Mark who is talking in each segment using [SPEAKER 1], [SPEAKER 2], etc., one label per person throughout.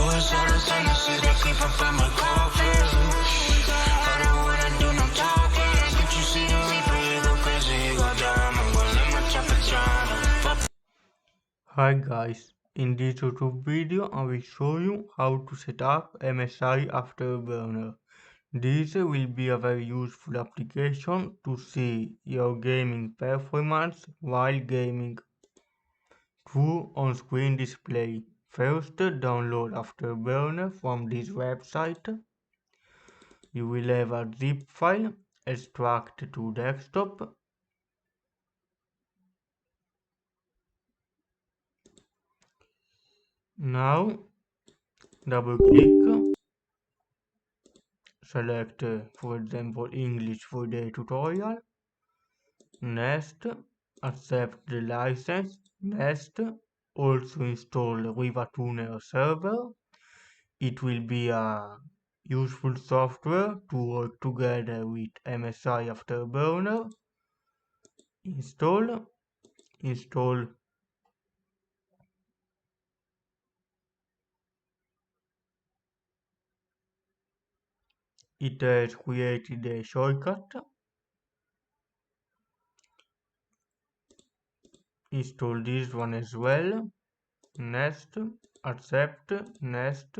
[SPEAKER 1] Suicidal tendencies that creep up in my coffin. Harder what I do, no talking. Can't you see the reaper? You go crazy, you go dumb. I'm gonna let my chopper jump.
[SPEAKER 2] Hi guys, in this YouTube video I will show you how to set up MSI Afterburner. This will be a very useful application to see your gaming performance while gaming through on-screen display. First, download Afterburner from this website. You will have a zip file, extract to desktop. Now, double click. Select, for example, English for the tutorial. Next, accept the license. Next, also install RivaTuner server. It will be a useful software to work together with MSI Afterburner. Install. It has created a shortcut. Install this one as well. Next, accept. Next.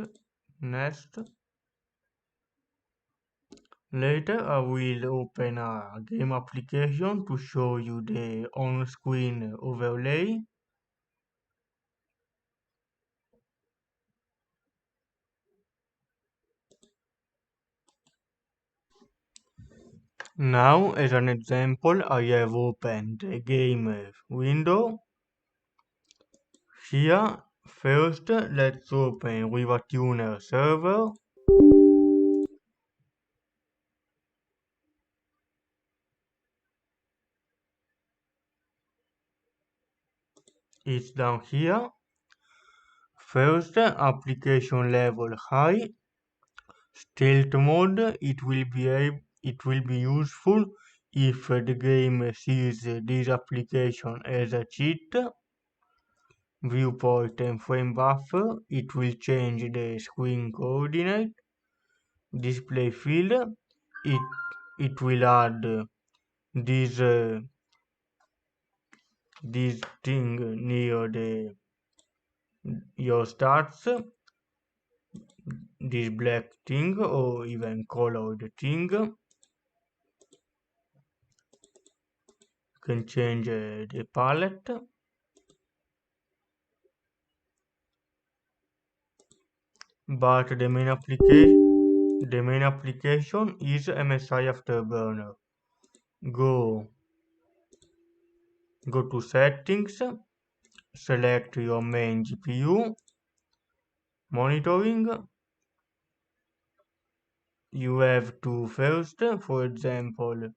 [SPEAKER 2] Later I will open a game application to show you the on-screen overlay. Now, as an example, I have opened the game window. Here, first, let's open RivaTuner server. It's down here. First, application level high. Stealth mode. It will be useful if the game sees this application as a cheat. Viewport and frame buffer. It will change the screen coordinate. Display field. It will add this this thing near your stats, this black thing or even colored thing. You can change the palette. But the main application is MSI Afterburner. Go to settings, select your main GPU, monitoring. You have to first, for example,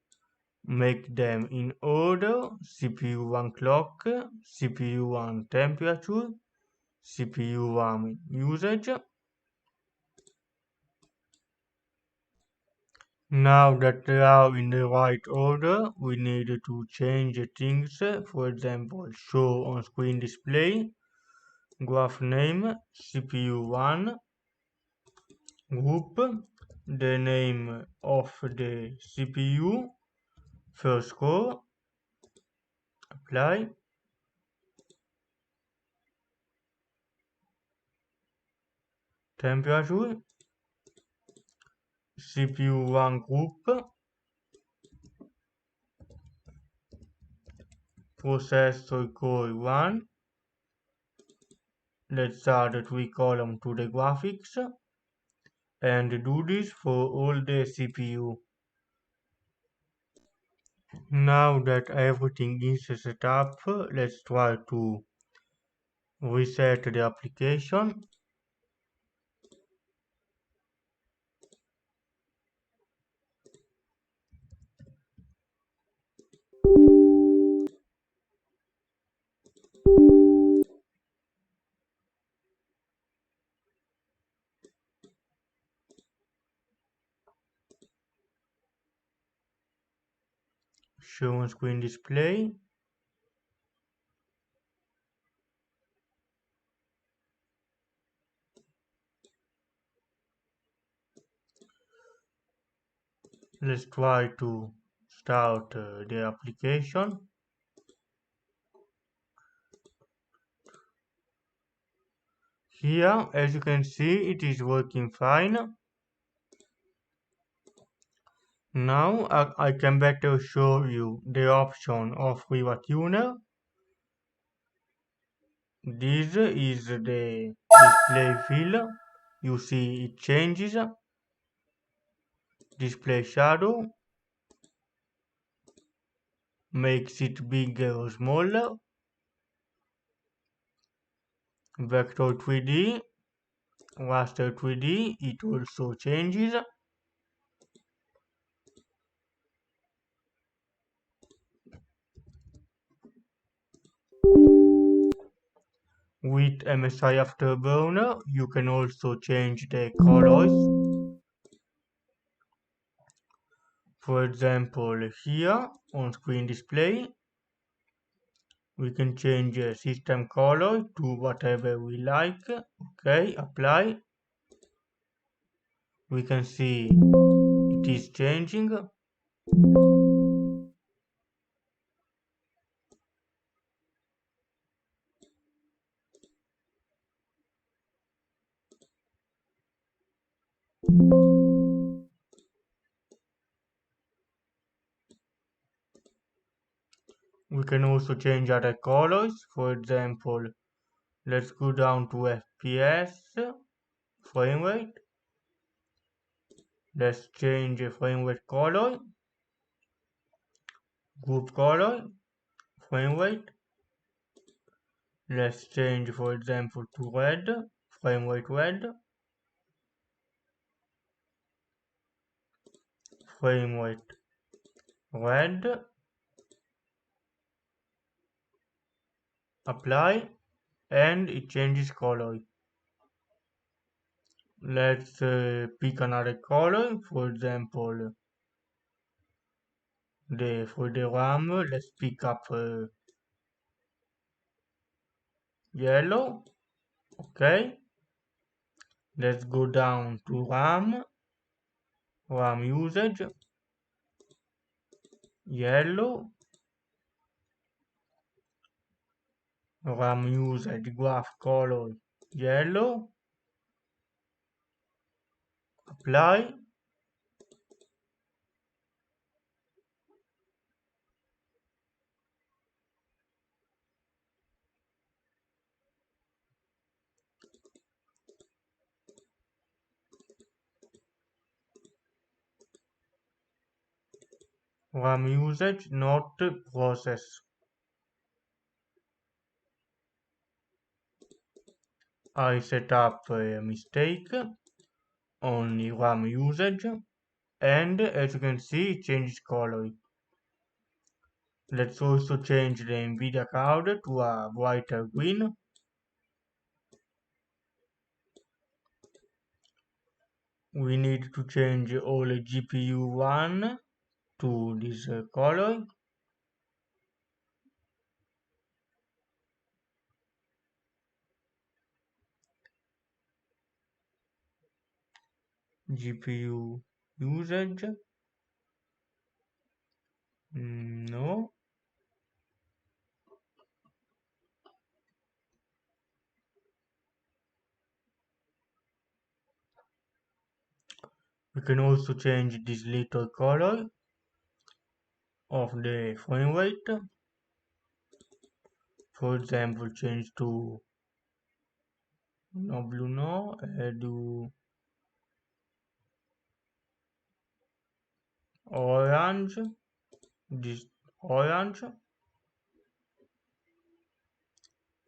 [SPEAKER 2] make them in order: CPU1 clock, CPU1 temperature, CPU1 usage. Now that they are in the right order, we need to change things. For example, show on screen display, graph name, CPU1, group, the name of the CPU, first core, apply, temperature, CPU1 group, processor core 1. Let's add 3 columns to the graphics and do this for all the CPU. Now that everything is set up, let's try to reset the application. Show on screen display. Let's try to start the application. Here, as you can see, it is working fine. Now I can better show you the option of Riva Tuner. This is the display field. You see it changes. Display shadow makes it bigger or smaller. Vector 3D, raster 3D, it also changes. With MSI Afterburner, you can also change the colors. For example, here on screen display, we can change system color to whatever we like. Okay, apply. We can see it is changing. We can also change other colors. For example, let's go down to FPS, frame rate. Let's change the frame rate color, group color, frame rate. Let's change, for example, to red, frame rate red, frame rate red, apply, and it changes color. Let's pick another color, for example, for the RAM, let's pick up yellow, okay. Let's go down to RAM usage, yellow, RAM usage graph color, yellow, apply, RAM usage not process. I set up a mistake, only RAM usage, and as you can see it changes color. Let's also change the NVIDIA card to a brighter green. We need to change all GPU 1 to this color. GPU usage. No. We can also change this little color of the frame rate. For example, change to no blue, no, do orange, this orange,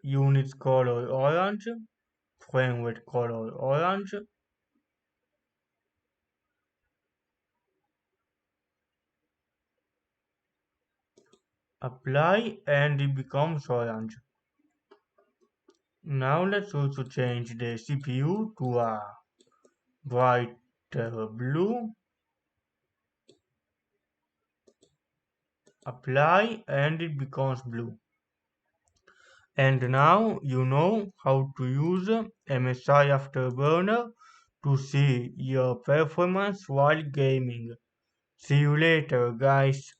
[SPEAKER 2] units color orange, frame rate color orange, apply, and it becomes orange. Now let's also change the CPU to a bright blue, apply, and it becomes blue. And now you know how to use MSI Afterburner to see your performance while gaming. See you later, guys.